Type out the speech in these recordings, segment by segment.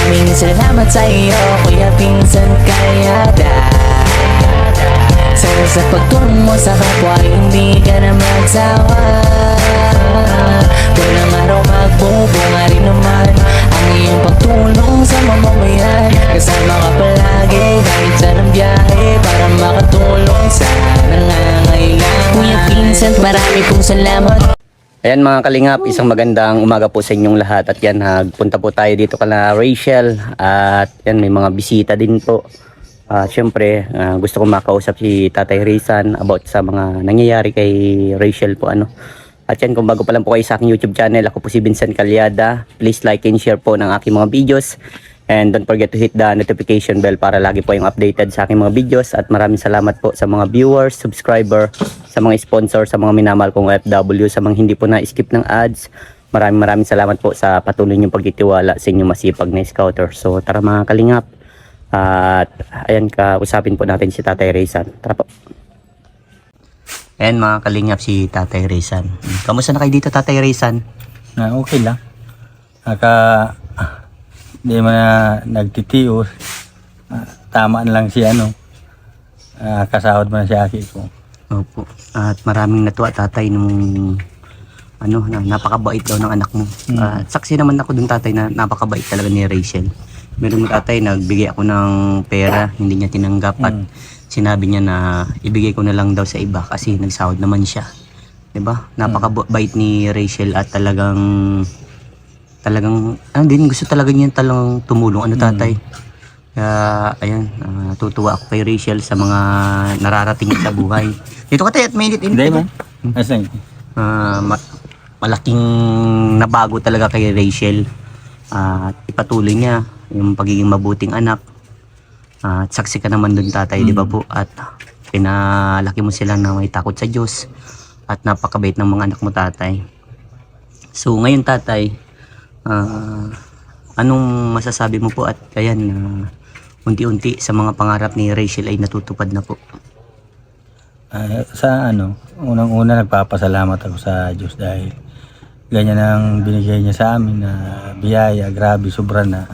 Maraming salamat sa iyo, Kuya Pinsan Kayada. Sana sa pagtulong mo sa kapwa, hindi ka na magsawa. Walang araw magbubunga rin naman ang iyong pagtulong sa mamamayan. Kasama ka palagi kahit saan ang biyahe para makatulong sa nangangailangan. Kuya Vincent, marami pong salamat. Ayan mga kalingap, isang magandang umaga po sa inyong lahat. At yan, nagpunta po tayo dito kala Rachel. At yan, may mga bisita din po. Siyempre, gusto ko makausap si Tatay Rizan about sa mga nangyayari kay Rachel po. At yan, kung bago pa lang po kayo sa aking YouTube channel, ako po si Vincent Calyada. Please like and share po ng aking mga videos. And don't forget to hit the notification bell para lagi po yung updated sa aking mga videos. At maraming salamat po sa mga viewers, subscriber, sa mga sponsor, sa mga minamahal kong OFW, sa mga hindi po na-skip ng ads. Maraming salamat po sa patuloy niyong pagtitiwala sa inyong masipag na scouter. So tara mga kalingap. At ayan, kausapin po natin si Tatay Rizan. Tara po. Ayan mga kalingap, si Tatay Rizan. Kamusta na kayo dito, Tatay Rizan? Okay lang. Hindi man na nagtitios. Tama lang si kasahod man si Aki ko. Opo. At maraming natuwa, Tatay, nung na napakabait daw ng anak mo. At saksi naman ako dun, Tatay, na napakabait talaga ni Rachel. Meron mo, Tatay, nagbigay ako ng pera, hindi niya tinanggap at sinabi niya na ibigay ko na lang daw sa iba kasi nagsahod naman siya. 'Di ba? Napakabait ni Rachel at talagang din gusto talaga niya talagang tumulong, Tatay. Kaya ayan, natutuwa ako kay Rachel sa mga nararating niya sa buhay. Dito ka, Tay, at mainit. Hindi man. Asan? Malaking nabago talaga kay Rachel. At ipatuloy niya yung pagiging mabuting anak. At saksi ka naman dun, Tatay, di ba po? At pinalaki mo sila na may takot sa Diyos. At napakabait ng mga anak mo, Tatay. So ngayon, Tatay, anong masasabi mo po? At ayan, unti-unti sa mga pangarap ni Rachel ay natutupad na po. Unang-una nagpapasalamat ako sa Diyos dahil ganyan ang binigay niya sa amin na biyaya. Grabe, sobra na.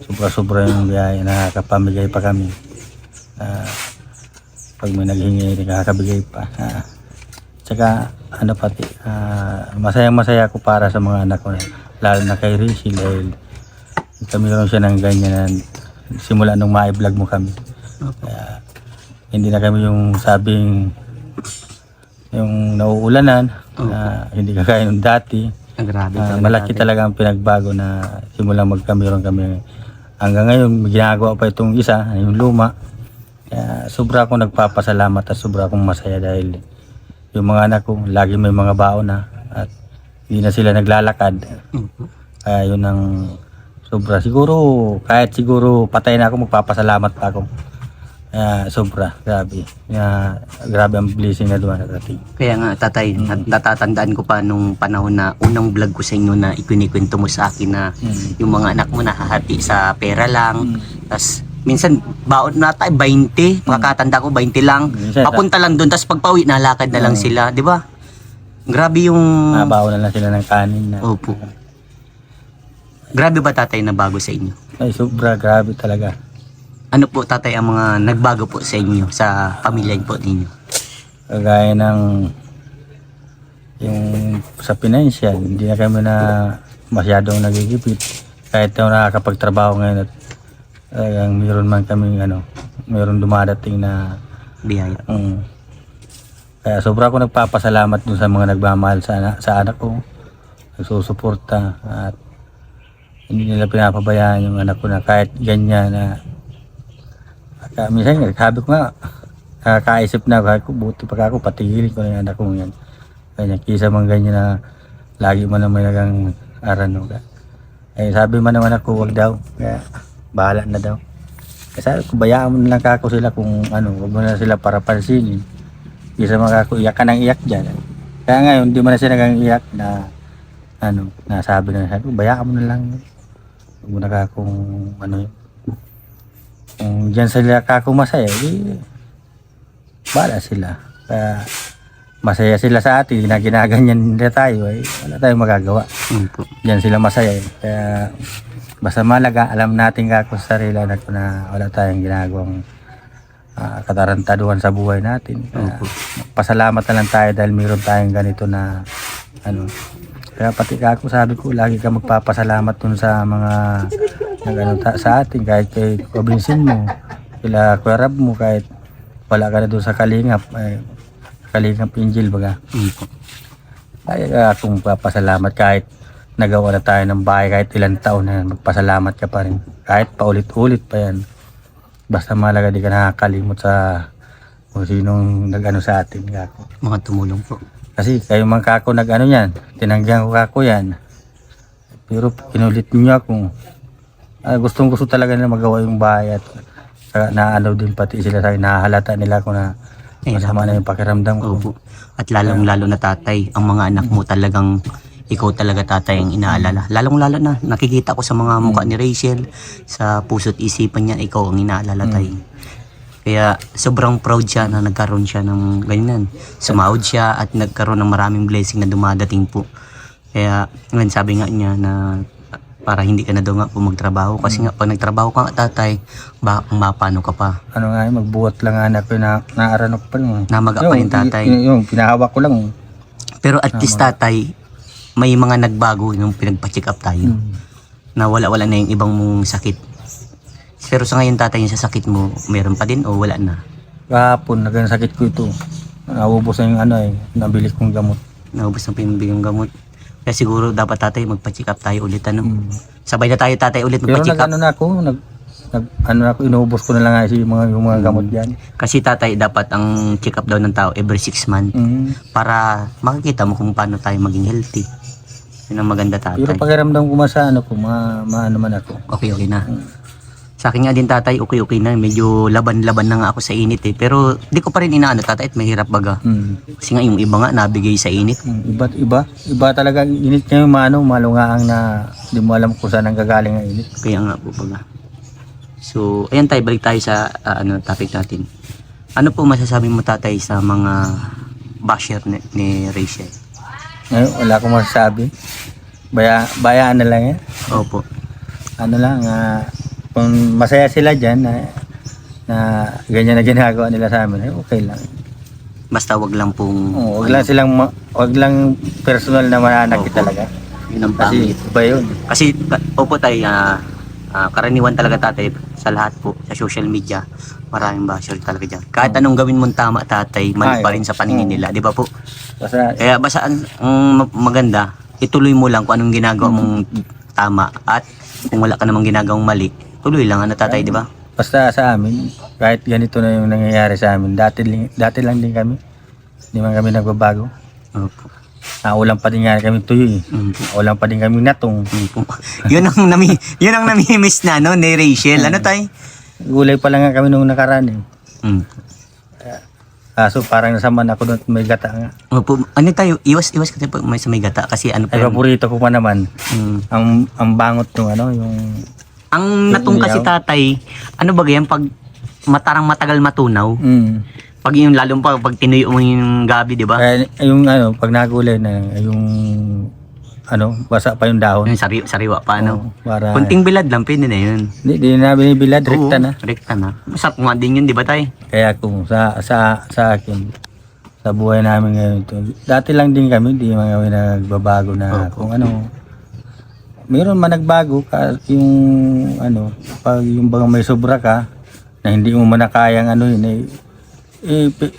Sobra yung biyaya, nakakapamigay pa kami. Pag may naghingi, nakakabigay pa. Tsaka pati, masaya ko para sa mga anak ko, lalo na kay Rachel dahil kami rin siya ng ganyan na simula nung ma-vlog mo kami. Kaya, hindi na kami yung sabing yung nauulanan, hindi kagaya nung dati. Grabe Malaki talaga ang pinagbago na simulang magkamiron kami. Hanggang ngayon, may ginagawa pa itong isa, yung luma. Kaya sobra akong nagpapasalamat at sobra akong masaya dahil yung mga anak ko, lagi may mga baon na at hindi na sila naglalakad. Kaya yun ang sobra. Kahit siguro patay na ako, magpapasalamat pa ako. Sobra, grabe. Grabe ang blessing na dumaan natin. Kaya nga, Tatay, natatandaan ko pa nung panahon na unang vlog ko sa inyo na ikinikwento mo sa akin na yung mga anak mo nahahati sa pera lang. Tapos minsan baon na tayo 20, makakatanda ko 20 lang. Papunta lang doon, tapos pagpauwi nalakad na lang sila, di ba? Grabe yung baon na lang sila ng kanin na. Opo. Grabe ba, Tatay, na bago sa inyo? Ay, sobra, grabe talaga. Ano po, Tatay, ang mga nagbago po sa inyo, sa pamilya po ninyo? Kagaya ng yung sa financial, hindi na kami na masyadong nagigipit. Kahit na nakakapagtrabaho ngayon at mayroon man kami mayroon dumadating na Biyaya. Kaya sobra ako nagpapasalamat dun sa mga nagmamahal sa anak ko, nagsusuporta at hindi nila pinapabayaan yung anak ko na kahit ganyan na minsan sabi ko nga, kakaisip na ako, buti pa ako, patigilin ko na yung anak ko yan. Kanya, kisa man ganyan na lagi man na may nagang arano ka. Sabi man naman ako, wag daw, kaya bahala na daw. Sabi ko, bayaan mo na lang kako sila kung wag mo na sila para pansinin. Kisa man kako, iyak ka nang iyak dyan. Kaya ngayon, di man na sila nagang iyak na nasabi na sabi ko, bayaan mo na lang. Wag mo na kakong kung dyan sila kako masaya, bahala sila. Kaya masaya sila sa atin, na ginaganyan nila tayo, ay wala tayong magagawa. Opo. Diyan sila masaya eh. Kaya basta malaga, alam natin kako sa sarili na wala tayong ginagawang katarantaduhan sa buhay natin. Kaya, pasalamat na lang tayo dahil mayroon tayong ganito na ano. Kaya pati kako sabi ko, lagi ka magpapasalamat dun sa mga sa atin, kahit kay Robinson mo, kila Kuya Rab mo, kahit wala ka na doon sa Kalingap, Kalingap Angel baga. Kaya akong papasalamat kahit nagawa na tayo ng bahay kahit ilang taon na magpasalamat ka pa rin. Kahit paulit-ulit pa yan. Basta malaga di ka nakakalimot sa kung sinong nag-ano sa atin. Kako. Mga tumulong po. Kasi kayo man kako nag-ano yan, tinanggihan ko kako yan. Pero kinulit niyo ako. Gustong gusto talaga na magawa yung bahay at naano din pati sila sa akin. Nahahalata nila ko na masama na yung pakiramdam ko. Opo. At lalong-lalo na tatay, ang mga anak mo talagang ikaw talaga tatay ang inaalala. Lalong-lalo na nakikita ko sa mga mukha ni Rachel, sa puso't isipan niya, ikaw ang inaalala tay. Kaya sobrang proud siya na nagkaroon siya ng ganyan. Sumahod siya at nagkaroon ng maraming blessing na dumadating po. Kaya ngayon sabi nga niya na para hindi ka na daw nga po magtrabaho. Kasi nga pag nagtrabaho ka nga tatay, mapano ka pa. Ano nga yun, magbuhat lang anak ko na naaranok pa yun. Namaga pa rin tatay. Yung pinahawak ko lang. Pero at least tatay, may mga nagbago nung pinagpa-check up tayo. Na wala na yung ibang mong sakit. Pero sa ngayon tatay, yung sa sakit mo, meron pa din o wala na? Kahapon, sakit ko ito. Naubos na yung nabili kong gamot. Naubos na pinabigong gamot. Kaya siguro dapat tatay, magpa-check up tayo ulit. Sabay na tayo tatay ulit Pero magpa-check up. Inubos ko na lang nga yung mga gamot dyan. Kasi tatay, dapat ang check up daw ng tao every 6 months. Para makikita mo kung paano tayo maging healthy. Yun ang maganda tatay. Pero pakiramdam ko maano man ako. Okay na. Sa akin nga din tatay, okay na. Medyo laban-laban na nga ako sa init eh. Pero di ko pa rin inaano tatay at mahirap baga. Kasi nga yung iba nga nabigay sa init. Iba talaga ang init niya yung malungaang na di mo alam kung saan ang gagaling ang init. Kaya nga po baga. So, ayan tayo, balik tayo sa topic natin. Ano po masasabi mo tatay sa mga basher ni Rachel? Ngayon, wala akong masasabi. Bayaan na lang yan. Opo. Ano lang, kung masaya sila dyan na ganyan na ginagawa nila sa amin, okay lang. Basta wag lang pong... wag lang personal na mananakit talaga. Yun ang Kasi pangit. iba yun. Kasi, opo tayo, karaniwan talaga tatay sa lahat po, sa social media, maraming basher talaga dyan. Kahit anong gawin mong tama tatay, mali pa rin sa paningin nila, di ba po? Kaya basta ang maganda, ituloy mo lang kung anong ginagawa mong tama at kung wala ka namang ginagawang mali, tuloy lang tatay, di ba? Basta sa amin, kahit ganito na yung nangyayari sa amin, dati lang din kami. Hindi man kami nagbabago. Opo. Ulam pa din nga kami tuyo eh. Ulam pa din kami natong. yun ang nami-miss na no, ni Rachel. Ano tay? Gulay pa lang nga kami nung nakaraan eh. So parang nasaman ako doon may gata nga. Opo. Ano tayo? Iwas kasi pag may sa may gata kasi ano pa Ay, paborito ko pa naman. Ang bangot nung yung... Ang natong kasi tatay, ano ba yan pag matagal matunaw? Pag yung lalong pag tinuyo mo yung gabi, di ba? Yung pag nagulay na yung basa pa yung dahon. Yung sariwa pa, ano? Para Kunting bilad lang, pwede na yun. Hindi na binibilad, rekta na. Rekta na. Masarap nga din yun, di ba tay? Kaya kung sa akin, sa buhay namin ngayon ito, dati lang din kami, di man kami nagbabago na kung ano. Meron man nagbago yung pag yung bang may sobra ka na hindi mo man nakayang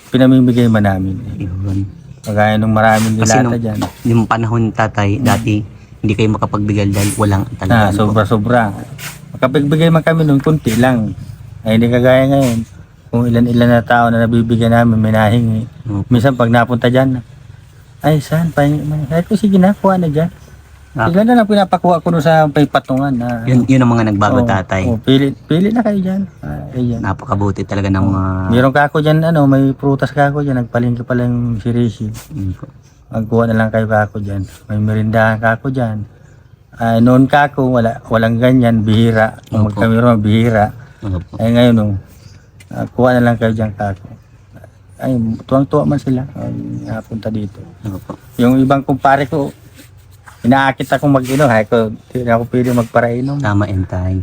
pinamimigay man namin. Yun. Kagaya nung maraming dilata dyan. Yung panahon tatay, dati, hindi kayo makapagbigay dahil walang talaga. Sobra-sobra. Makapagbigay man kami nung kunti lang. Ay hindi kagaya ngayon. Kung ilan-ilan na tao na nabibigyan namin, may nahingi. Minsan pag napunta dyan, ay saan? Ay ko sige na, kuha na dyan. Bigla na lang pinapakuha ko sa patungan. Yun ang mga nagbago tatay. Pili na kayo dyan. Napakabuti talaga ng mga... Meron ka ako dyan, may prutas ka ako dyan. Nagpalingki pala yung si Rishi. Magkuha na lang kayo ka ako dyan. May merindahan ka ako dyan. Noon ka ako, walang ganyan, bihira. Kung magkamero, bihira. Ay ngayon, kuha na lang kayo dyan ka ako. ay tuwang-tuwa man sila napunta dito. Opo. Yung ibang kumpare ko, inaakit akong mag-inom. Hindi na ako pwede magparainom. Tama and tay.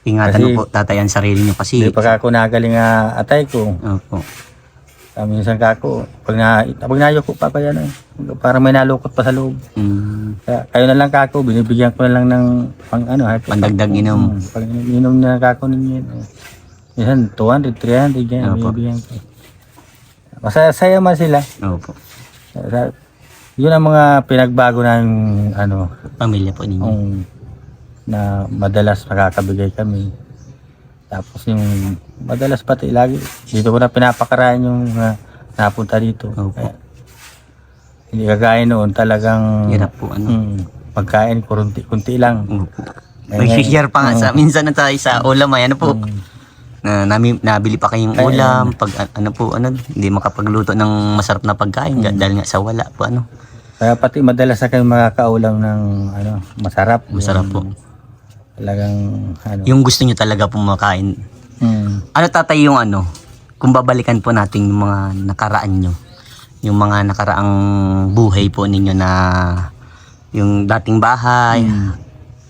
Ingatan Kasi- mo po tatay ang sarili niyo kasi. Hindi pa ako nagaling atay ko. Opo. Minsan kako, pag nayoko pa yan para may nalukot pa sa loob. Kaya, kayo na lang kako, binibigyan ko na lang ng Pandagdag inom. Pang-inom na kako ninyo. Minsan 200, 300 yan, Opo. binibigyan ko. Masaya man sila. Opo. Yun ang mga pinagbago ng Pamilya po ninyo. na madalas nakakabigay kami. Tapos yung madalas pati lagi dito ko na pinapakaraan yung napunta dito. Opo. Kaya, hindi kagaya noon talagang Hirap po pagkain kunti lang. Opo. Nag-share pa nga sa minsan na tayo sa ulam ay ano po. Nabili pa kayong ulam pag hindi makapagluto ng masarap na pagkain dahil nga sa wala po Kaya pati madalas na kayo makakaulam ng masarap. Masarap po. Talagang Yung gusto niyo talaga po makain. Ano tatay yung kung babalikan po natin yung mga nakaraan nyo, yung mga nakaraang buhay po ninyo na yung dating bahay,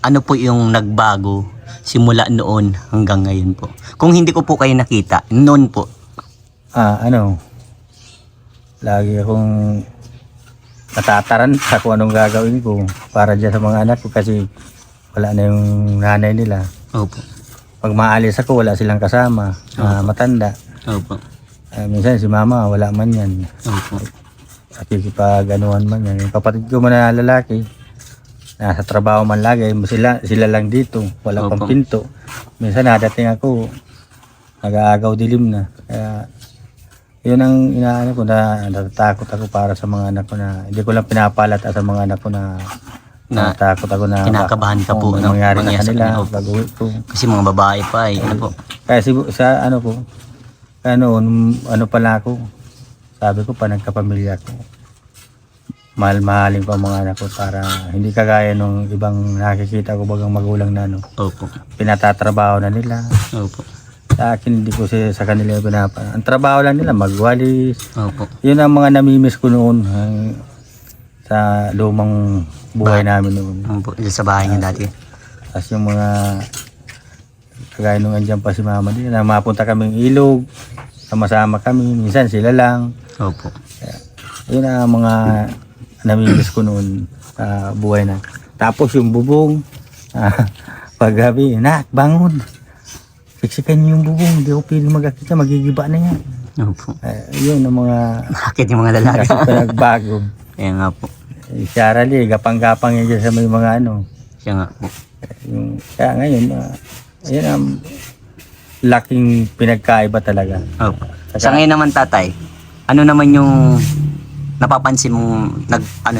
ano po yung nagbago simula noon hanggang ngayon po? Kung hindi ko po kayo nakita, noon po. Lagi akong natataran sa kung anong gagawin ko para dyan sa mga anak ko kasi wala na yung nanay nila. Opo. Pag maalis ako, wala silang kasama, matanda. Opo. Minsan si mama, wala man yan. Opo. Nakikipag-anuhan man yan. Yung kapatid ko man na lalaki, nasa trabaho man lagi, sila lang dito, wala pang Opo. pinto. Minsan nadating ako, nag-aagaw dilim na. Kaya yun ang inaano ko na natatakot ako para sa mga anak ko na hindi ko lang pinapalata sa mga anak ko na natatakot ako na kinakabahan ka po kung mangyari mangyari sa sa kanila kanila. pag uwi ko. Kasi mga babae pa po. Kaya sa ano ko, pala ako, sabi ko pa nagkapamilya ko. Mahal-mahalin ko ang mga anak ko para hindi kagaya nung ibang nakikita ko bagang magulang na Opo. pinatatrabaho na nila. Opo. Sa akin hindi ko sa kanila ang trabaho lang nila magwalis. Opo. Yun ang mga namimiss ko noon sa lumang buhay namin noon. Opo. Sa bahay niyo dati. Tapos yung mga kagaya nung andyan pa si mama din na mapunta kaming ilog, sama-sama kami, minsan sila lang. Opo. Yun ang mga namimiss ko noon sa buhay na. Tapos yung bubong, paggabi, nak, bangon. Siksikan niyo yung bubong, hindi ako pwede mag-akita, magigiba na yan. Opo. Yun ang mga Bakit yung mga lalaki? pinagbago. Kaya nga po. Charlie, gapang-gapang yan dyan sa may mga Kaya nga po. Kaya ngayon, yan ang laking pinagkaiba talaga. Opo. Sa ngayon naman tatay, ano naman yung napapansin mong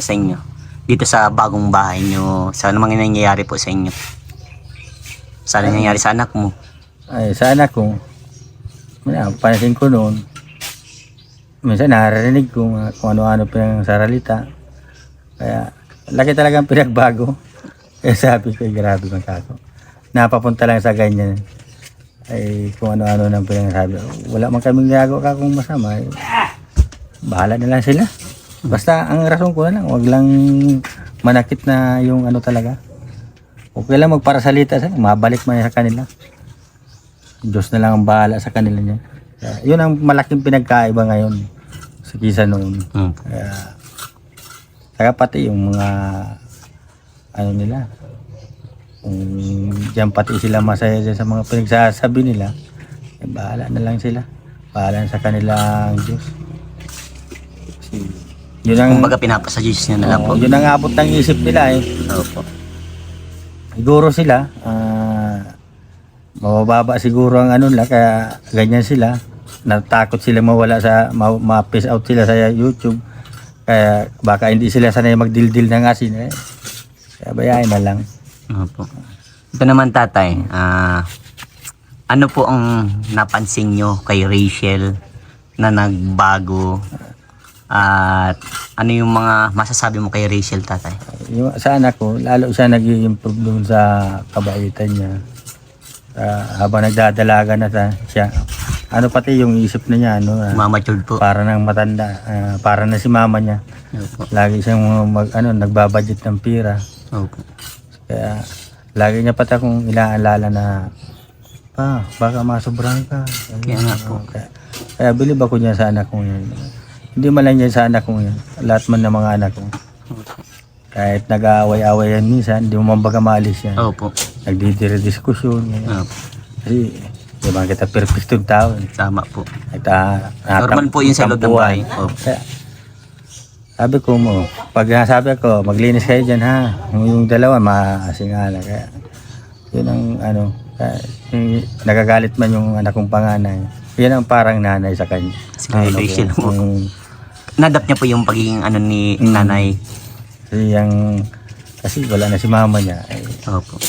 sa inyo dito sa bagong bahay nyo, sa ano mga nangyayari po sa inyo, sa nangyayari sa anak mo? Ay, sa anak ko, pansin ko noon, minsan naririnig ko kung ano-ano pa yung saralita. Kaya, laki talagang pinagbago. Kaya sabi ko, grabe man kako. Napapunta lang sa ganyan. Ay, kung ano-ano nang pinagsabi. Wala man kaming gagawa kung masama. Ay, bahala na lang sila. Basta, ang rason ko na lang, wag lang manakit na yung talaga. Okay lang magparasalita sila, mabalik man sa kanila. Diyos na lang ang bahala sa kanila niya. Kaya, yun ang malaking pinagkaiba ngayon sa kisa noon. Kaya pati yung mga nila, kung diyan pati sila masaya dyan sa mga pinagsasabi nila, bahala na lang sila. Bahala sa kanilang Diyos. Kasi, yun ang, Kumbaga pinapasa Diyos niya na lang po. yun ang abot ng isip nila Opo. Siguro sila, mabababa siguro ang nila, kaya ganyan sila. Natakot sila mawala ma-piss out sila sa YouTube. Kaya baka hindi sila sanay magdildil ng asin. Kaya bayain na lang. Opo. Ito naman tatay, ano po ang napansin nyo kay Rachel na nagbago? At ano yung mga masasabi mo kay Rachel tatay? Sa anak ko, lalo siya nag-i-improve dun sa kabaitan niya. Habang nagdadalaga na siya, ano pati yung isip na niya, ano, Matured po. para nang matanda, para na si mama niya. Opo. Lagi siyang nagbabudget ng pira. Opo. Kaya lagi niya pati akong inaalala na baka masobrahan ka. Kaya nga po. Kaya bilib ako niya sa anak ko yan. Hindi man lang niya sa anak ko yan. Lahat man ng mga anak ko. Kahit nag-aaway-aaway yan minsan, hindi mo man baga maalis yan. Opo. Nagdidiri-diskusyon. Opo. Kasi di ba kita perfectong tao. Tama po. Normal po yun sa loob ng bahay. Opo. Kaya, sabi ko mo, pag sabi ko, maglinis kayo dyan ha. Yung dalawa, maasingala. Kaya, yun ang kaya, yung nagagalit man yung anak kong panganay. Yan ang parang nanay sa kanya. Si Rachel po. Nadap niya po yung pagiging ni nanay. Kasi wala na si mama niya. Opo.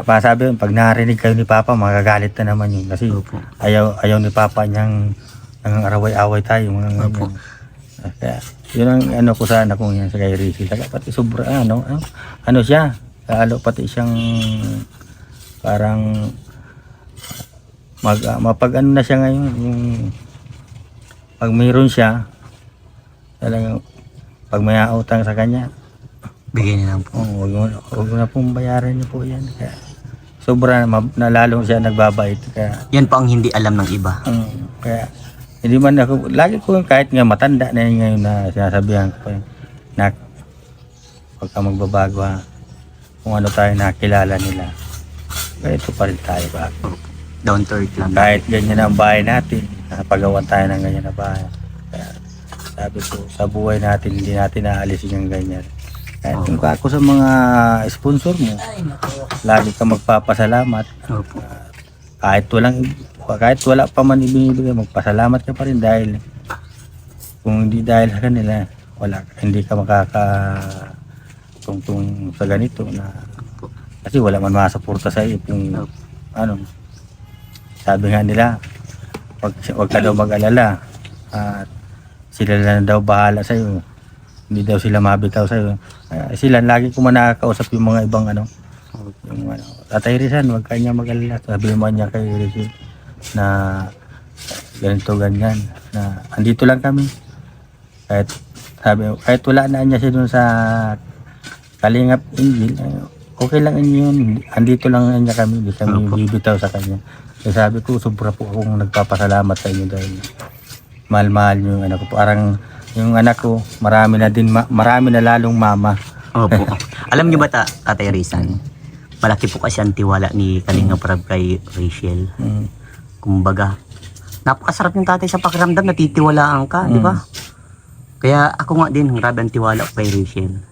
Pasabi yun, pag narinig kayo ni Papa, magagalit na naman yun. Kasi Opo. ayaw ni Papa niyang araway-away tayo. Mga Opo. kaya, yun ang ko sa anak kong yan sa kay Rizky. Saka pati sobra, siya. Lalo pati siyang parang mapag na siya ngayon. Yung, pag mayroon siya, talagang pag may utang sa kanya, Bigyan niya lang po. huwag mo na pong bayaran niyo po yan. Kaya, sobra na lalong siya nagbabait. Kaya, Yan po ang hindi alam ng iba. kaya hindi man ako, lagi ko kahit nga matanda na yun ngayon na sinasabihan ko na huwag ka magbabago ha. Kung ano tayo nakilala nila. Kaya ito pa rin tayo ba? Down to earth lang. Kahit ganyan ang bahay natin, napagawa tayo ng ganyan na bahay. Kaya sabi ko, sa buhay natin, hindi natin naalisin yung ganyan. Kahit kung ako sa mga sponsor mo, lagi ka magpapasalamat. Opo. Kahit wala pa man ibinibigay, magpasalamat ka pa rin dahil kung hindi dahil sa kanila, hindi ka makakatungtong sa ganito na kasi wala man masuporta sa iyo kung sabi nga nila wag ka daw mag-alala at sila na daw bahala sa iyo, hindi daw sila mabitaw sa iyo. Sila lagi ko man nakakausap yung mga ibang yung Tatay Rizal, wag kanya mag-alala, sabi mo niya kay Rizal na ganito ganyan na andito lang kami kahit wala na niya siya dun sa Kalingap Injil, okay lang yun, andito lang niya kami, hindi kami bibitaw sa kanya. Kaya sabi ko, sobra po akong nagpapasalamat sa inyo dahil mahal-mahal yung anak ko. Parang yung anak ko, marami na lalong mama. Opo. Alam niyo ba Tatay Rizal? Malaki po kasi ang tiwala ni Kalinga Prab kay Rachel. Kumbaga, napakasarap yung tatay sa pakiramdam, natitiwalaan ka, di ba? Kaya ako nga din, grabe ang tiwala ko kay Rachel.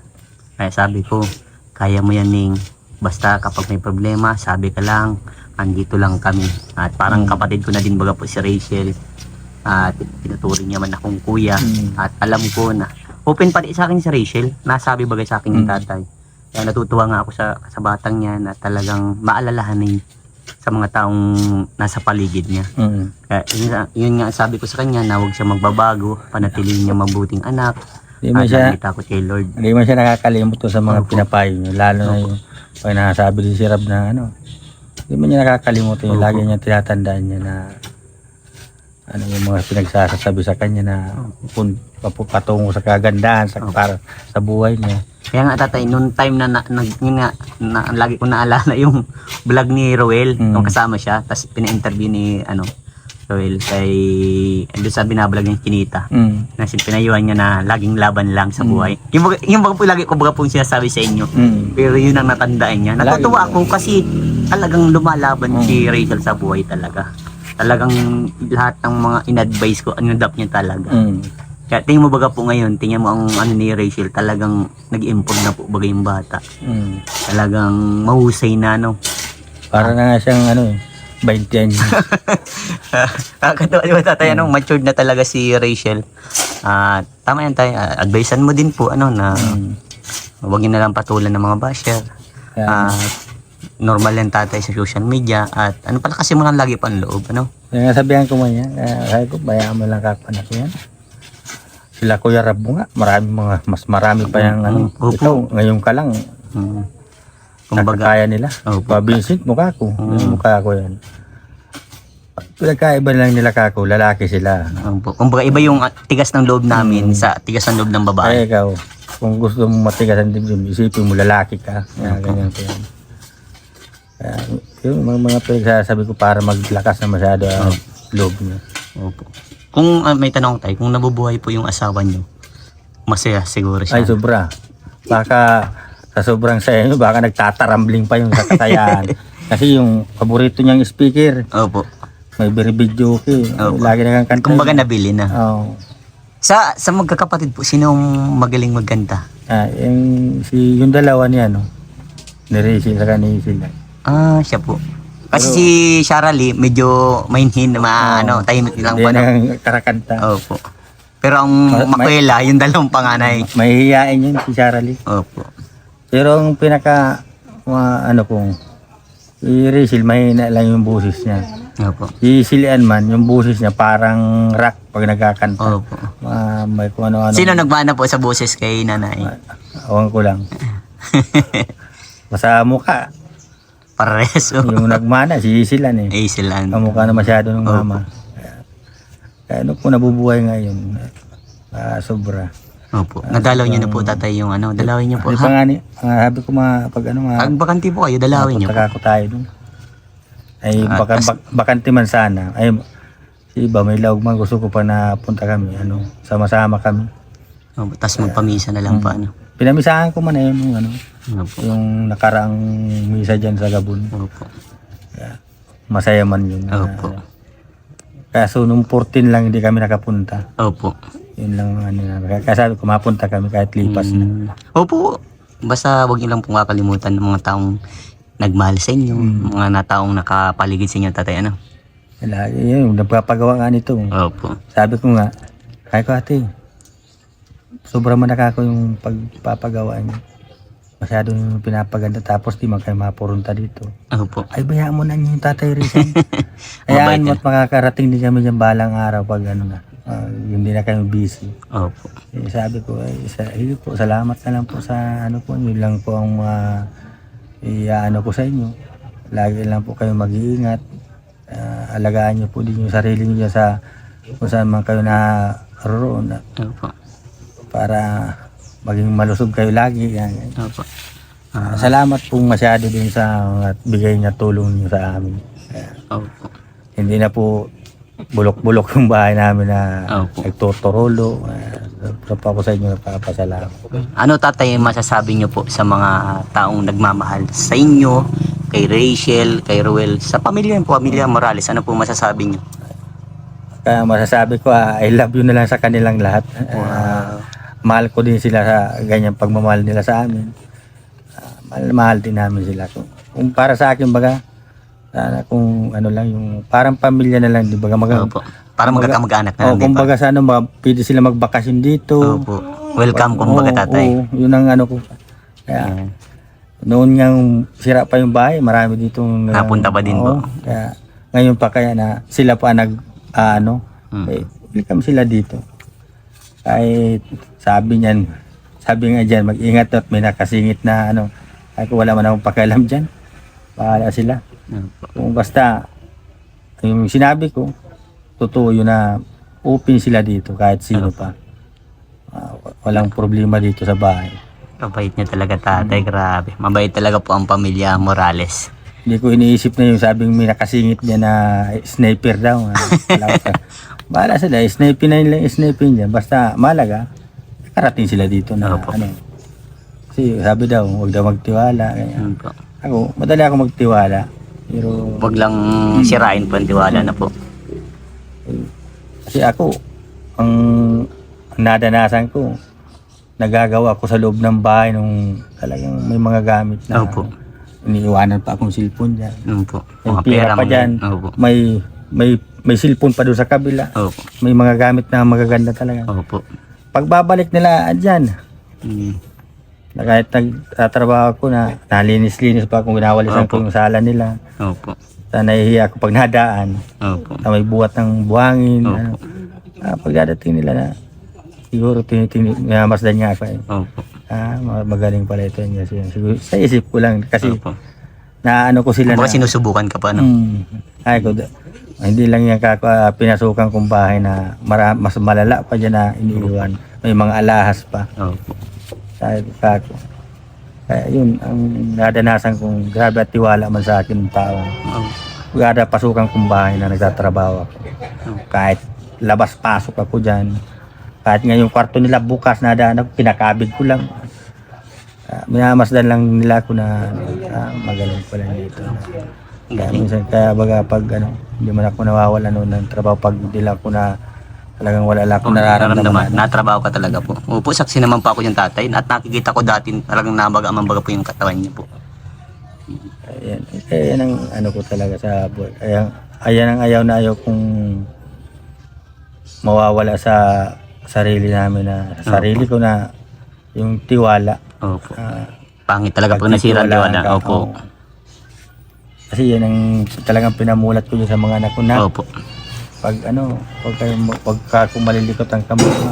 Kaya sabi ko, kaya mo yan Ning. Basta kapag may problema, sabi ka lang, andito lang kami. At parang kapatid ko na din baga po si Rachel. At tinuturing niya man akong kuya. At alam ko na, open pa rin sa akin si Rachel. Nasabi bagay sa akin yung tatay. Kaya natutuwa nga ako sa batang niya na talagang maalalahanin sa mga taong nasa paligid niya. Kaya yun nga sabi ko sa kanya na huwag siya magbabago, panatilihin niya mabuting anak. At nagtakot kay Lord. Hindi man siya nakakalimot sa mga pinapayo niya. Lalo na yung pag nasabi si Rab na hindi man niya nakakalimot. Lagi niya tinatandaan niya na yung mga pinagsasabi sa kanya na patungo sa kagandahan para sa buhay niya. Kaya nga tatay, noong time na lagi ko naalala yung vlog ni Roel, nung kasama siya, tapos pina-interview ni Roel kay, doon sa binablog niya Chinita, na pinayuhan niya na laging laban lang sa buhay. Yung baga po lagi ko baga pong sinasabi sa inyo, pero yun ang natandaan niya. Natutuwa ako kasi talagang lumalaban si Rachel sa buhay talaga. Talagang lahat ng mga in-advise ko, inadapt niya talaga. Kaya tingin mo baga po ngayon, tingnan mo ang ni Rachel, talagang nag-improve na po baga yung bata. Talagang mahusay na Para na nga siyang 20 anos. Kakatawa di ba tatay, matured na talaga si Rachel. Tama yan tayo, advisean mo din po na huwag na lang patulan ng mga basher. Normal yan tatay sa social media at pala kasi mo lang lagi pa ang loob, Kaya sabihan ko man yan, sabi ko, bayaan mo lang kapanak yan. Sila Kuya Rab mo nga, mas marami pa yung ito, ngayon ka lang. Kumbaga, kaya nila. Pa Vincent, mukha ko. Mukha ko yan. Pinagkaiba lang nila kako, lalaki sila. Opo. Kumbaga iba yung tigas ng loob namin sa tigas ng loob ng Ay, babae. ikaw, kung gusto mo matigas ang dibdib, isipin mo lalaki ka. Kaya ganyan ko yan. Kaya, yung mga pinagsasabi ko para maglakas na masyado ang loob niya. Opo. Kung may tanong tayo, kung nabubuhay po yung asawa niyo, masaya siguro siya. Ay, sobra. Baka sa sobrang saya nyo, baka nagtatarambling pa yung sa katayaan. Kasi yung paborito niyang speaker, Opo. may very video okay. Opo. Lagi na kang kanta. Kumbaga nabili na. Oo. Sa magkakapatid po, sinong magaling magkanta? Yung dalawa niya, no? Ni Rachel sa ni sila. Ah, siya po. Kasi si Shara Lee, medyo mainhin, tahimik lang Hindi po. na karakanta. Opo. Pero ang makwela, yung dalawang panganay. Mahihiyain yun si Sarah Lee. Opo. Pero ang pinaka, si Rachel, mahina lang yung boses niya. Opo. Si Silian man, yung boses niya parang rock pag nagkakanta. Opo. May kung ano-ano. Sino nagmana po sa boses kay nanay? Awan ko lang. Basta mukha. Pares. Yung nagmana, si Silan eh. Eh, sila. Ang mukha na masyado ng mama. Kaya ano po nabubuhay ngayon. Sobra. Opo. Nadalaw niyo na po tatay yung dalawin niyo po. Di pa nga ni, sabi ko Pag bakanti po kayo, dalawin niyo po. Punta ko tayo dun. Ay, bakanti man sana. Ay, si iba, may laog man gusto ko pa na punta kami. Sama-sama kami. Opo. Tapos magpamisa na lang pa. Pinamisahan ko man yung Opo. yung nakaraang misa dyan sa Gabon. Opo. Kaya, masaya man yun. Opo. Kaso nung 14 lang hindi kami nakapunta. Opo. Yun lang kaya sabi ko mapunta kami kahit lipas na. Opo. Basta wag niyo lang pong kakalimutan ng mga taong nagmahal sa inyo, mga taong nakapaligid sa inyo, tatay, Yun, nagpapagawa nga nito. Opo. Sabi ko nga, kaya ko ate, sobrang manakako yung pagpapagawa niyo. Masyado yung pinapaganda tapos di man kayo mapurunta dito. Opo. Ay, bayaan mo na niyo yung Tatay Rizal. Hayaan mo at makakarating din kami dyan balang araw pag hindi na kayo busy. Opo. Sabi ko, sige po, salamat na lang po sa yun lang po ang ko sa inyo. Lagi lang po kayo mag-iingat. Alagaan niyo po din yung sarili niyo sa kung saan man kayo naroon. Opo. Para maging malusog kayo lagi. Yan. Opo. Salamat po masyado din sa bigay niya tulong niyo sa amin. Opo. Hindi na po bulok-bulok yung bahay namin na Opo. nagtuturolo. Pa ako sa inyo nagpapasalamat. Ano, tatay, masasabi niyo po sa mga taong nagmamahal sa inyo, kay Rachel, kay Ruel, sa pamilya Morales, ano po masasabi niyo? Kaya masasabi ko, I love you na lang sa kanilang lahat. Mahal ko din sila sa ganyang pagmamahal nila sa amin. Mahal din namin sila. Kung para sa akin baga, sana kung lang yung parang pamilya na lang, di ba? Opo. Para magkakamag-anak na lang, di ba? Kumbaga sana pwede sila magbakasyon dito. Opo. Welcome, kumbaga, tatay. Oo, yun ang ko. Kaya, noon ngang sira pa yung bahay, marami ditong Napunta pa din po. Kaya, ngayon pa kaya na sila pa welcome sila dito. Kahit sabi nga dyan, mag-ingat at may nakasingit na ako wala man akong pakialam dyan. Bahala sila. Kung basta, yung sinabi ko, totoo yun na open sila dito kahit sino pa. Walang problema dito sa bahay. Mabait niya talaga, tatay. Grabe. Mabait talaga po ang pamilya Morales. Hindi ko iniisip na yung sabing may nakasingit dyan na sniper daw. Bahala sila, sniper na nila, sniper dyan. Basta malaga, karating sila dito na Opo. Kasi sabi daw, huwag daw magtiwala. Opo. Ako, madali ako magtiwala. Pero, Huwag lang sirain po ang tiwala na po. kasi ako, ang nadanasan ko, nagagawa ko sa loob ng bahay nung talagang may mga gamit na Opo. iniiwanan pa akong cellphone dyan. Opo. May Mga pera pa dyan. Opo. May cellphone pa doon sa kabila. Opo. May mga gamit na magaganda talaga. Opo. Pagbabalik nila dyan, Mm. na kahit nagtatrabaho ko na nalinis-linis pa kung ginawalisan ko Opo. yung sala nila. Opo. Nahihiya ako pag nadaan. Opo. Na may buhat ng buhangin. Opo. Pag dadating nila na siguro masdan niya ako. Opo. Magaling pala ito niya. Siguro, sa isip ko lang kasi Opo. naano ko sila Kumbaga sinusubukan ka pa, no? Ay ko, Hindi lang yan pinasukan kong bahay na mas malala pa dyan na iniiwan. May mga alahas pa. Opo. Sabi ko kako. Kaya yun, ang nadanasan kong grabe at tiwala man sa akin ng tao. Kada pasukan kong bahay na nagtatrabaho ako. Kahit labas-pasok ako dyan. Kahit nga yung kwarto nila bukas na daan ako, pinakabig ko lang. Minamasdan lang nila ako na magaling pala dito. Kaya minsan, kaya pag hindi man ako nawawala noon ng trabaho pag hindi lang ako na talagang wala lang ako nararamdaman. Natrabaho ka talaga po. Opo, saksi naman po ako yung tatay at nakikita ko dati talagang nambaga po yung katawan niya po. Yan ang ko talaga sa buhay. Ayan ang ayaw na ayaw kong mawawala sa sarili namin sarili ko na yung tiwala. Opo. Pangit talaga pag nasira ang tiwala. Opo. Kasi yan ang talagang pinamulat ko sa mga anak ko na. Opo. Pag kung malilikot ang kamay mo.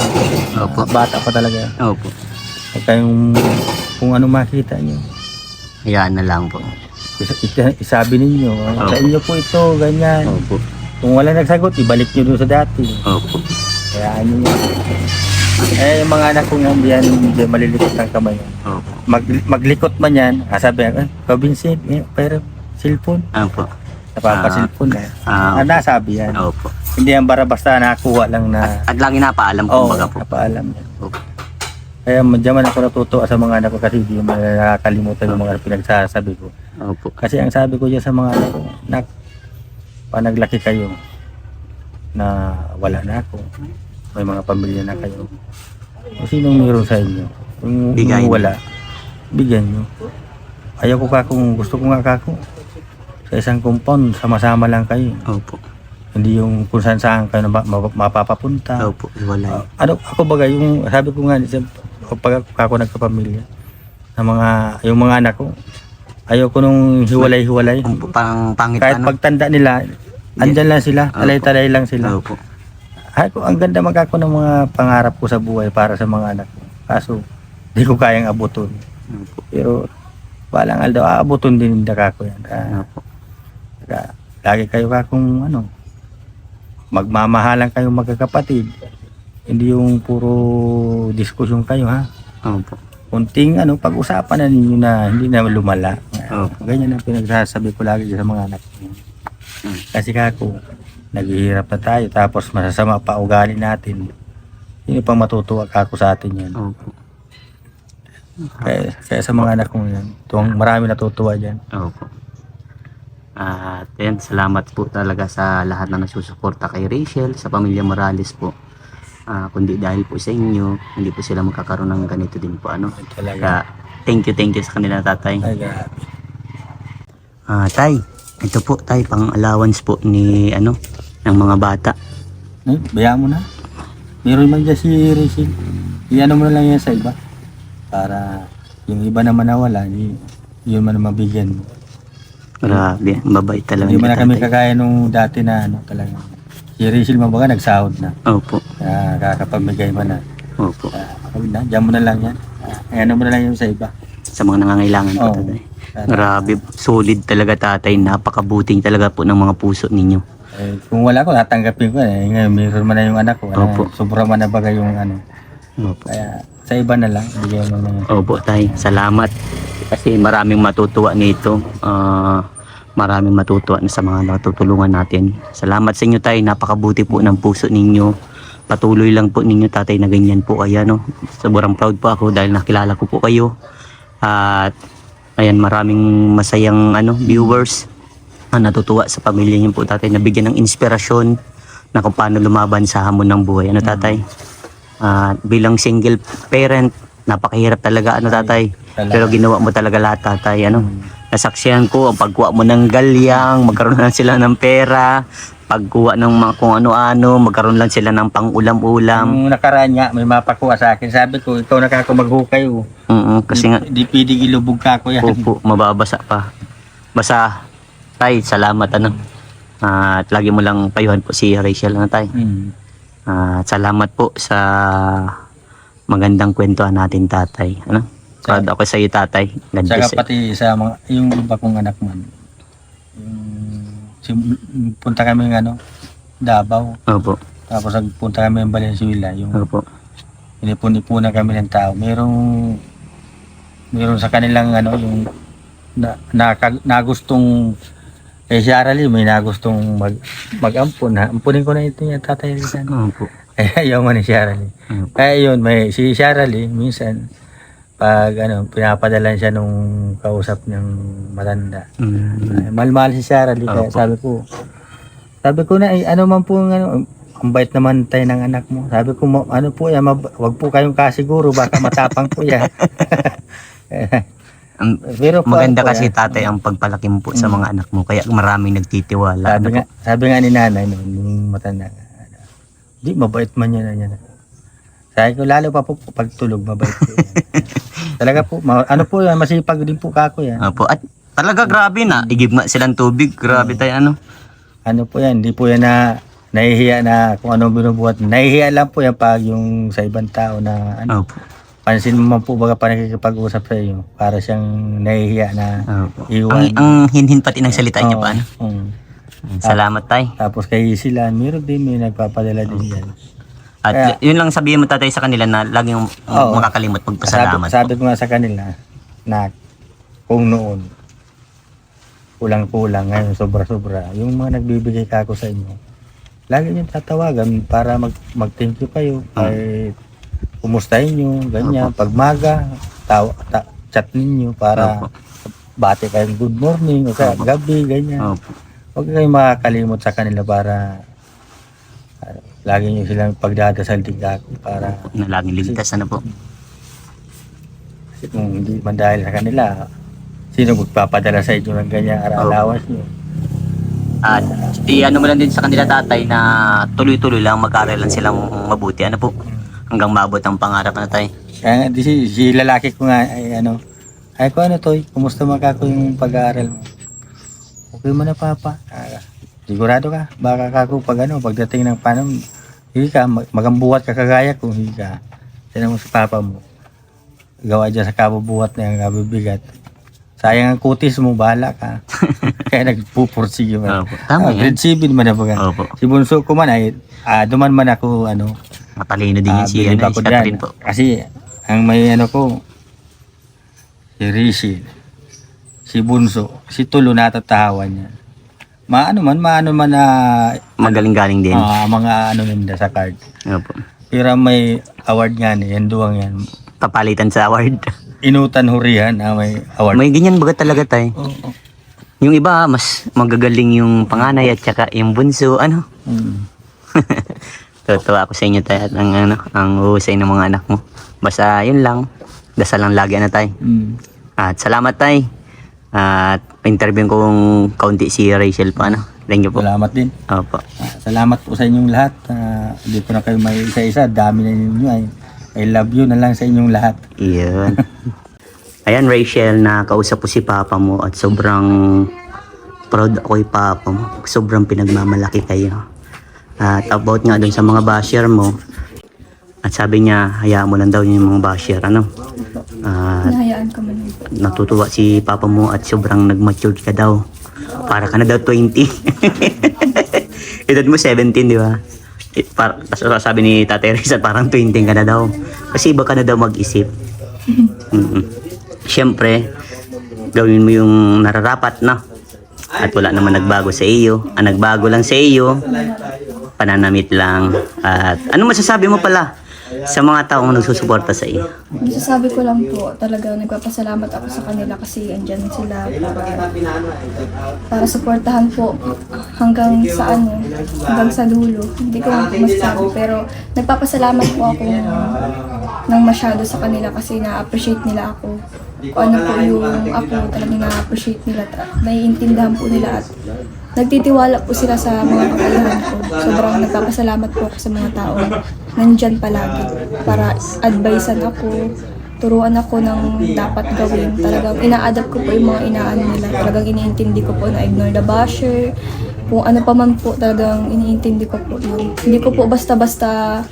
Opo. Bata pa talaga. Opo. Pag kayong kung ano makita nyo. Hayaan na lang po. Isabi ninyo, sa inyo po ito, ganyan. Opo. Kung wala nagsagot, ibalik nyo doon sa dati. Opo. Kaya ano yun. Yung mga anak ko nga, hindi malilikot ang kamay. Opo. Maglikot man yan, sabi ako, Vincent, pero cellphone. Opo. Napapasilphone na. Nasabi yan. Opo. Hindi yan basta nakuha lang na. At lagi napaalam kumbaga po. Napaalam yan. Opo. Kaya madyaman ako natutuwa sa mga anak ko kasi hindi mo nakakalimutan yung mga pinagsasabi ko. Opo. Kasi ang sabi ko dyan sa mga anak ko, panaglaki kayo na wala na ako. May mga pamilya na kayo. O sinong meron sa inyo? Kung wala, bigyan nyo. Ayaw ko gusto ko nga sa isang compound, sama-sama lang kayo. Opo. Hindi yung kung saan kayo mapapapunta. Opo, wala. Ako bagay, yung sabi ko nga, pag ako nagkapamilya, yung mga anak ko, ayaw ko nung hiwalay-hiwalay. Pang pangit Kahit pagtanda nila, andyan lang sila, talay-talay lang sila. Opo. Ang ganda magkako ng mga pangarap ko sa buhay para sa mga anak ko. Kaso, di ko kayang abuton. Opo. Pero, balang aldaw, aabuton din ako yan. Opo. Lagi kayo kakong magmamahalan kayong magkakapatid. Hindi yung puro diskusyon kayo, ha? Opo. Kunting pag-usapan na ninyo na hindi na lumala. Opo. Ganyan ang pinagsasabi ko lagi sa mga anak ko. Kasi kako, naghihirap na tayo tapos masasama pa ugali natin. Sino pang matutuwa kako sa atin yan? Opo. Kaya sa mga anak ko yan, marami natutuwa dyan. Opo. At yan, salamat po talaga sa lahat na nasusuporta kay Rachel, sa pamilya Morales po. Kundi dahil po sa inyo, hindi po sila magkakaroon ng ganito din po. Kaya, thank you sa kanila, tatay. Ay, grabe. Tay, ito po tay, pang allowance po ni ng mga bata. Bayaan mo na. Meron man dyan si Rachel. Iyan mo na lang yan sa iba. Para yung iba naman na wala, yun man na mabigyan mo. Grabe, mabait talaga. Hindi man na kami tatay. kagaya nung dati na talaga. Si Rachel mabaga nagsahod na. Opo. Kakapamigay man na. Opo. Diyan mo na lang yan. Ayan mo na lang yan sa iba. Sa mga nangangailangan po, tatay. Grabe, solid talaga tatay. Napakabuting talaga po ng mga puso ninyo. Kung wala ko, tatanggapin ko. Ngayon, mayroon man na yung anak ko. Opo. Sobra man na baga yung Opo. Kaya sa iba na lang, bigyan mo na yan. Opo, tay. Salamat. Kasi maraming matutuwa nito. Maraming matutuwa na sa mga natutulungan natin. Salamat sa inyo, tay. Napakabuti po ng puso ninyo. Patuloy lang po ninyo, tatay, na ganyan po kayo. Sobrang proud po ako dahil nakilala ko po kayo. At ayan, maraming masayang viewers natutuwa sa pamilya niyo po, tatay, nabigyan ng inspirasyon na kung paano lumaban sa hamon ng buhay. Tatay? Bilang single parent, napakahirap talaga, tatay. Pero ginawa mo talaga lahat, tatay. Nasaksihan ko ang pagkuha mo ng galyang, magkaroon na sila ng pera, pagkuha ng mga kung ano-ano, magkaroon lang sila ng pang-ulam-ulam. Nung nakaraan nga, may mapakuha sa akin. Sabi ko, ikaw nakakamaghukay. Kasi nga, di pidig ilubog ka ko yan. opo, mababasa pa. Basta, tay, salamat at lagi mo lang payuhan po si Rachel, tay. At salamat po sa magandang kwentuhan natin, tatay. Proud ako sa iyo, tatay. God bless. Saka pati sa yung iba kong anak man. punta kami ng Davao. Opo. Tapos nagpunta kami ng Valenzuela, yung Opo. inipon-ipunan kami ng tao. Meron sa kanilang yung nagustong si Arali may nagustong mag-ampun. Ampunin ko na ito yung tatay Rizal. Opo. Kaya ayaw man ni si Arali. Opo. Kaya yun, si Arali minsan pag pinapadalan siya nung kausap niyang matanda. Mahal-mahal si Arali. Kaya Opo. sabi ko na ano man po ang bait naman tayo ng anak mo. Sabi ko ano po yan, wag po kayong kasiguro, baka matapang po yan. Pero Maganda po, kasi tatay ang pagpalaki mo po sa mga anak mo, kaya maraming nagtitiwala. Sabi nga ni nanay nung matanda, di mabait man yan. Sabi ko lalo pa po pag tulog mabait po yan. Talaga po, ano po yan, masipag din po kako yan. Opo. At talaga grabe na, igib nga silang tubig, grabe tayo Ano po yan, hindi po yan na nahihiya na kung ano binubuhat. Nahihiya lang po yan pag yung sa ibang tao na Opo. pansin mo man po baga pa nakikipag-usap sa iyo para siyang nahihiya na Opo. iwan. Ang hinhin pati ng salita niya pa. Salamat tay. Tapos kay sila, meron din may nagpapadala din yan. At yun lang sabihin mo tatay sa kanila na laging makakalimot magpasalamat. Sabi ko nga sa kanila na kung noon kulang-kulang, ngayon sobra-sobra, yung mga nagbibigay kako sa inyo, lagi nyo tatawagan para mag-thank you kayo, ay kumustahin nyo, ganyan, pagmaga, chat ninyo para bati kayong good morning o kaya gabi, ganyan. Huwag kayong makakalimot sa kanila para lagi nyo silang pagdadasal din ako para Na laging ligtas po. kasi kung hindi man dahil sa kanila, sino magpapadala sa inyo ng ganyan allowance nyo? At ano mo lang din sa kanila tatay na tuloy-tuloy lang mag-aral lang silang mabuti. Ano po? Hanggang maabot ang pangarap na tay. Kaya nga, si lalaki ko nga ay ko Toy, kumusta makako yung pag-aaral mo? Okay mo na papa. Sigurado ka, baka kako pagdating ng panahon, hindi ka, magambuhat ka kagaya kung hindi ka. Tinan mo si papa mo, gawa dyan sa kabubuhat na yung kabibigat. Sayang ang kutis mo, bahala ka. Kaya nagpupursige man. Tama yan. Grade 7 man na ba? Si bunso ko man ay, duman man ako, matalino din yun si bilib ako Catherine dyan. po. Kasi, ang may ko, si Rishi, si bunso, si Tulo natatawa niya. Maano man na Magaling-galing din. mga nila sa card. Opo. Pero may award nga yan duwang yan. Papalitan sa award. Inutan hurihan may award. May ganyan baga talaga tay. Yung iba, mas magagaling yung panganay at saka yung bunso. Tutuwa ako sa inyo tay at ang uhusay ng mga anak mo. Basta yun lang. Dasal lang lagi tay. At salamat tay. At interview kong kaunti si Rachel pa. Thank you po. Salamat din. Opo. Salamat po sa inyong lahat. Hindi po na kayo may isa-isa. Dami na ninyo. I love you na lang sa inyong lahat. Iyon. Ayan Rachel, nakausap po si papa mo at sobrang proud ako kay papa mo. Sobrang pinagmamalaki kayo. At about nga dun sa mga basher mo, at sabi niya, hayaan mo lang daw yung mga basher. At Nahayaan ka man. natutuwa si papa mo at sobrang nag-mature ka daw. Para ka na daw 20. Edad mo 17, di ba? Sabi ni Tatay Rizal, parang 20 ka na daw. Kasi iba ka na daw mag-isip. Siyempre, gawin mo yung nararapat na. At wala naman nagbago sa iyo. Ang nagbago lang sa iyo, pananamit lang. At ano masasabi mo pala sa mga taong nagsusuporta sa iyo? Masasabi ko lang po, talagang nagpapasalamat ako sa kanila kasi andyan sila para suportahan po hanggang sa hanggang sa dulo. Hindi ko lang po masasabi, pero nagpapasalamat po ako ng masyado sa kanila kasi na-appreciate nila ako. Kung ano po yung ako, talagang na-appreciate nila. Naiintindihan po nila at nagtitiwala po sila sa mga kakayahan ko. Sobrang nagpapasalamat po ako sa mga tao na nandyan palagi para advisean ako, turuan ako ng dapat gawin. Talagang ina-adapt ko po yung mga inaano nila. Talagang iniintindi ko po na ignore the basher. Kung ano pa man po, talagang iniintindi ko po yun. Hindi ko po basta-basta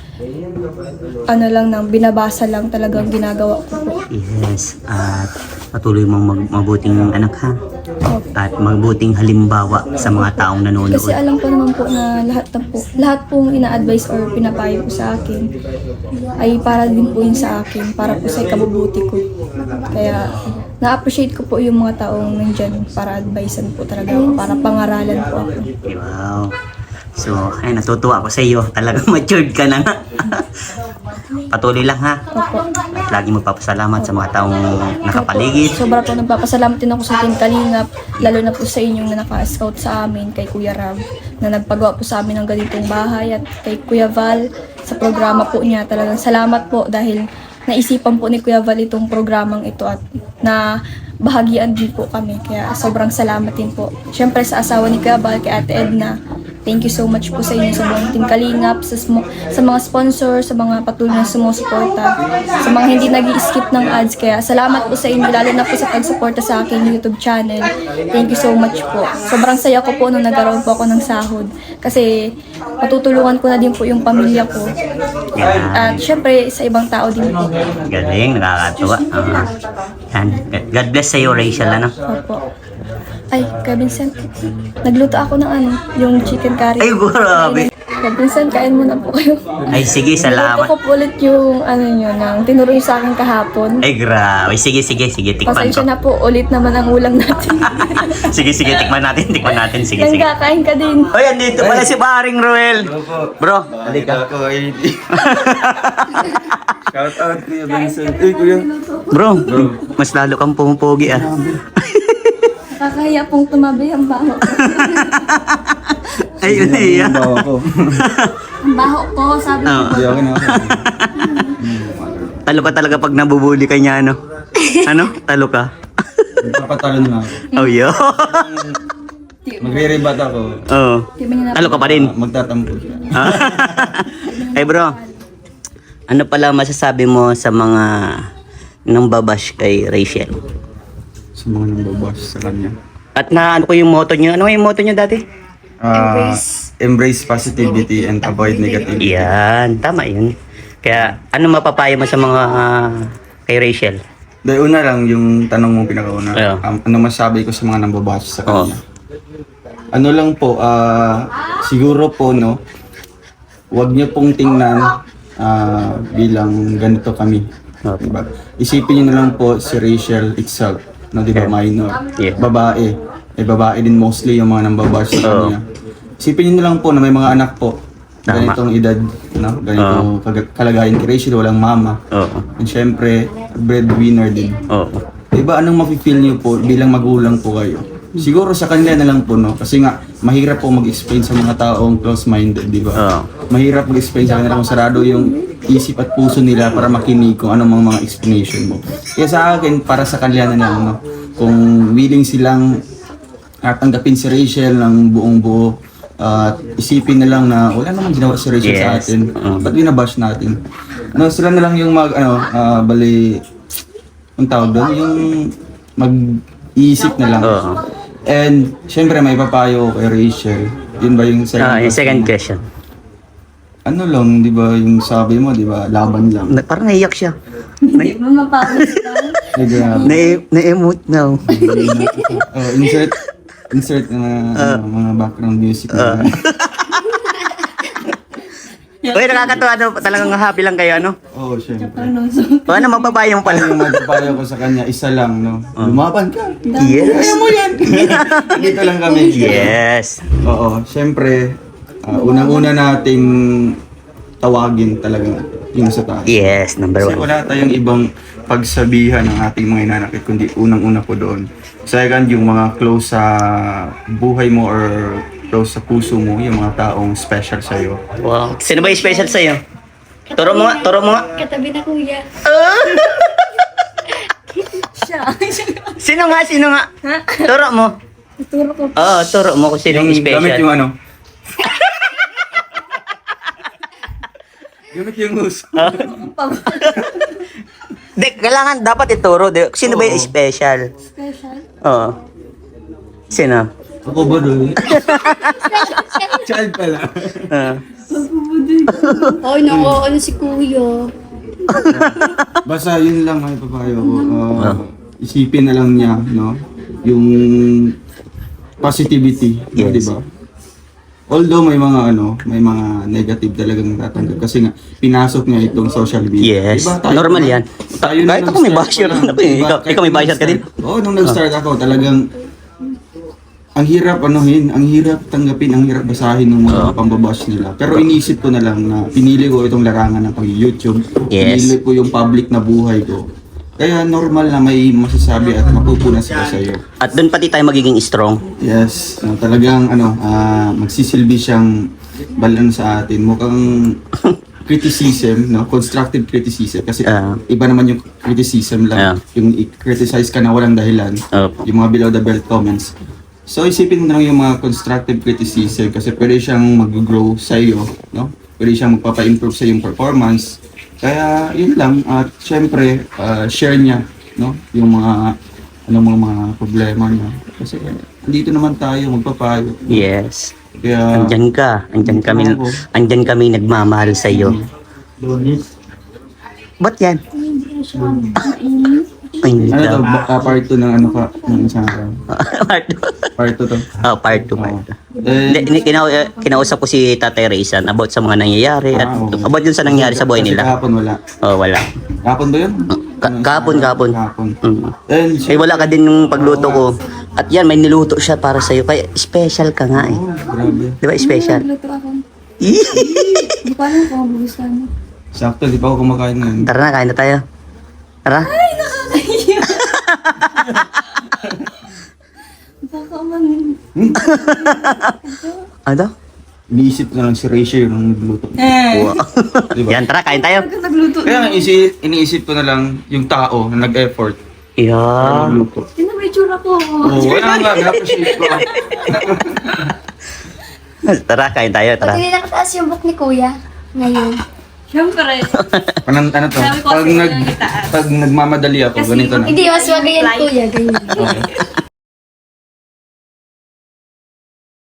lang nang binabasa lang, talagang ginagawa ko po. Yes, at patuloy mong mabuting anak ha. at mabuting halimbawa sa mga taong nanonood. Kasi alam ko naman po na lahat pong ina-advise or pinapayo po sa akin ay para din po yun sa akin, para po sa ikabubuti ko. Kaya na-appreciate ko po yung mga taong nandyan para advisean po talaga ako, para pangaralan po ako. Wow. So, ay natutuwa ako sa iyo. Talagang matured ka na nga. Patuloy lang ha. Opo. At lagi magpapasalamat sa mga taong nakapaligid. Sobra po nagpapasalamat din ako sa Team Kalingap, lalo na po sa inyong na naka-scout sa amin, kay Kuya Rab, na nagpagawa po sa amin ng ganitong bahay, at kay Kuya Val sa programa po niya. Talagang salamat po dahil naisipan po ni Kuya Val itong programang ito at na bahagian din po kami. Kaya sobrang salamat din po. Siyempre sa asawa ni Kuya Val, kay Ate Edna. Thank you so much po sa inyo, sa buong Team Kalingap, sa mga sponsor, sa mga patuloy na sumusuporta, sa mga hindi nag-i-skip ng ads. Kaya salamat po sa inyo, lalo na po sa pagsuporta sa aking YouTube channel. Thank you so much po. Sobrang saya ko po nung nagkaroon po ako ng sahod. Kasi matutulungan ko na din po yung pamilya ko. At syempre, sa ibang tao din po. Galing, nakakatuwa. Yan. God bless sa iyo, Rachel. Ano? Opo. Ay, Kuya Vincent, nagluto ako ng yung chicken curry. Ay, grabe. Kuya Vincent, kain muna po kayo. Ay, sige, Nagluto salamat. ko po ulit yung nyo, ng tinuro yung sa akin kahapon. Ay, grabe. Sige, tikman Pasensya ko. na po, ulit naman ang ulam natin. Sige, tikman natin. Sige. Nangkakain ka din. Oy, andito pala si Paring Ruel. Bro, halika. Shout out Kuya Vincent. Kuya. Bro, mas lalo kang pumupogi ah. Nakakahiya pong tumabi ang baho. Ay, iya. Ako. Ang baho ko, sabi ko. Oo. Hindi ako na. Talo ka talaga pag nabubuli ka niya, ano? Ano? Talo ka? Papatalon na ako. Oh, yo. Magre-rebat ako. Oo. Di ba niya Talo ka pa rin. Magtatampo siya. Ay, bro. Ano pala masasabi mo sa mga nang babash kay Rachel? Sa mga nambabas sa kanya. At na ano ko yung motto niyo? Ano yung motto niyo dati? Embrace positivity and avoid negativity. Yan, tama yun. Kaya ano mapapayo mo sa mga kay Rachel? Dahil una lang yung tanong mo pinakauna. Yeah. Ano masabi ko sa mga nambabas sa Oo. kanya? Ano lang po, siguro po no, wag niyo pong tingnan bilang ganito kami. Okay. Diba? Isipin niyo na lang po si Rachel itself, no, di ba, Yeah. minor, Yeah. babae. Babae din mostly yung mga nambabash sa Oo. kanya. Isipin niyo na lang po na may mga anak po, Tama. ganitong edad, no? Ganito kalagayan kay Rachel, walang mama. Oo. And syempre, breadwinner din. Oo. Diba, anong mafe-feel niyo po bilang magulang po kayo? Siguro sa kanila na lang po, no? Kasi nga, mahirap po mag-explain sa mga taong close-minded, di ba? Oo. Mahirap mag-explain sa kanila kung sarado yung isip at puso nila para makinig kung anong mga explanation mo. Kaya sa akin, para sa kanila na lang, no? Kung willing silang tanggapin si Rachel ng buong buo, at isipin na lang na wala namang ginawa si Rachel sa Yes. atin. Ba't binabash natin? No, sila na lang yung bali, ang tawag doon, yung mag-iisip na lang. Oo. And, syempre, may papayo kay Rachel. Yun ba yung second Yung second mo? question. Ano lang, di ba, yung sabi mo, di ba, laban lang. Parang naiyak siya. Hindi mo mapapos ka. Ay, grabe. Na-emote na. Insert mga background music. Uy, nakakatuwa daw. Talagang happy lang kayo, ano? Oo, syempre. O ano, mapapayo mo pala? Yung magpapayo ko sa kanya, isa lang, no? Lumaban ka. Yes. Kaya mo yan. Dito lang kami. Yes. Oo, syempre, unang-una nating tawagin talaga yung sa taas. Yes, number Kasi one. wala tayong ibang pagsabihan ng ating mga inanakit, kundi unang-una po doon. Second, yung mga close sa buhay mo or close sa puso mo, yung mga taong special sa'yo. Wow. Sino ba yung special sa'yo? Turo mo nga. Katabi na kuya. Siya. Sino nga? Turo mo. Ituro ko. Oo, turo mo kung sino yung Gamit special. yung ano? Gamit yung gusto. Kailangan dapat ituro. Sino ba yung special? Special. Oo. Sino? Ako ba doon? Child pala. Ay, nako, ano si Kuya? Basta yun lang ay papayo ko. Isipin na lang niya, no? yung positivity, Yes. di ba? Although may mga negative talagang natatanggap kasi nga pinasok niya itong social media. Yes. Diba, Normal naman, yan. tayo Kahit nung ako may nag-start basher pa lang, ako eh. diba? Ikaw may basher ka din? Oo, nung nag-start ako talagang ang hirap ang hirap tanggapin, ang hirap basahin ng mga pambabash nila. Pero inisip ko na lang na pinili ko itong larangan ng pag-YouTube. Yes. Pinili ko yung public na buhay ko. Kaya normal na may masasabi at mapupunan sila sa iyo. At doon pati tayo magiging strong. Yes, talagang magsisilbi siyang balan sa atin. Mukhang criticism, constructive criticism kasi iba naman yung criticism lang, yung i-criticize ka na walang dahilan, yung mga below the belt comments. So isipin mo na lang yung mga constructive criticism kasi pwede siyang mag-grow sa iyo, no? Pwede siyang magpapa-improve sa iyong performance. Kaya yun lang, at syempre share niya, no, yung mga mga problema niya. Kasi dito naman tayo magpapayo. Yes. Kaya Andyan kami nagmamahal sa iyo. Ba't yan? Ay, hindi ano to, daw. part 2 ng ng isang araw. Part 2 to. Part 2. Eh, Hindi, kinausap ko si Tatay Raysan about sa mga nangyayari at okay. about yun sa nangyari sa buhay Kasi nila. kahapon wala. Oh, wala. Kahapon ba yun? Kahapon. Kahapon. Mm. And Eh, wala ka din yung pagluto ko. At yan, may niluto siya para sa'yo. Kaya special ka nga eh. Oh, grabe. Di ba special? Nagluto ako. Hindi ko alam kung mabugustuhan mo. Sakto, di pa ako kumakain ngayon. Tara na, kain na tayo. Tara. Baka man. Ano? Iniisip na lang si Rachel yung nagluto. Wow. Diba? Yan, tara, kain tayo. Talaga nagluto. Kaya nga, iniisip ko na lang yung tao na nag-effort para Yan. magluto. Tingnan mo yung tsura ko. Oo, wala nga, na-appreciate ko. Tara, kain tayo, tara. Pag hindi nakataas yung book ni Kuya ngayon. Siyempre. Ano to? Sabi ko Pag, kasi yung itaas. pag nagmamadali ako, ganito na. Hindi, mas magayon Kuya, ganyan. Okay.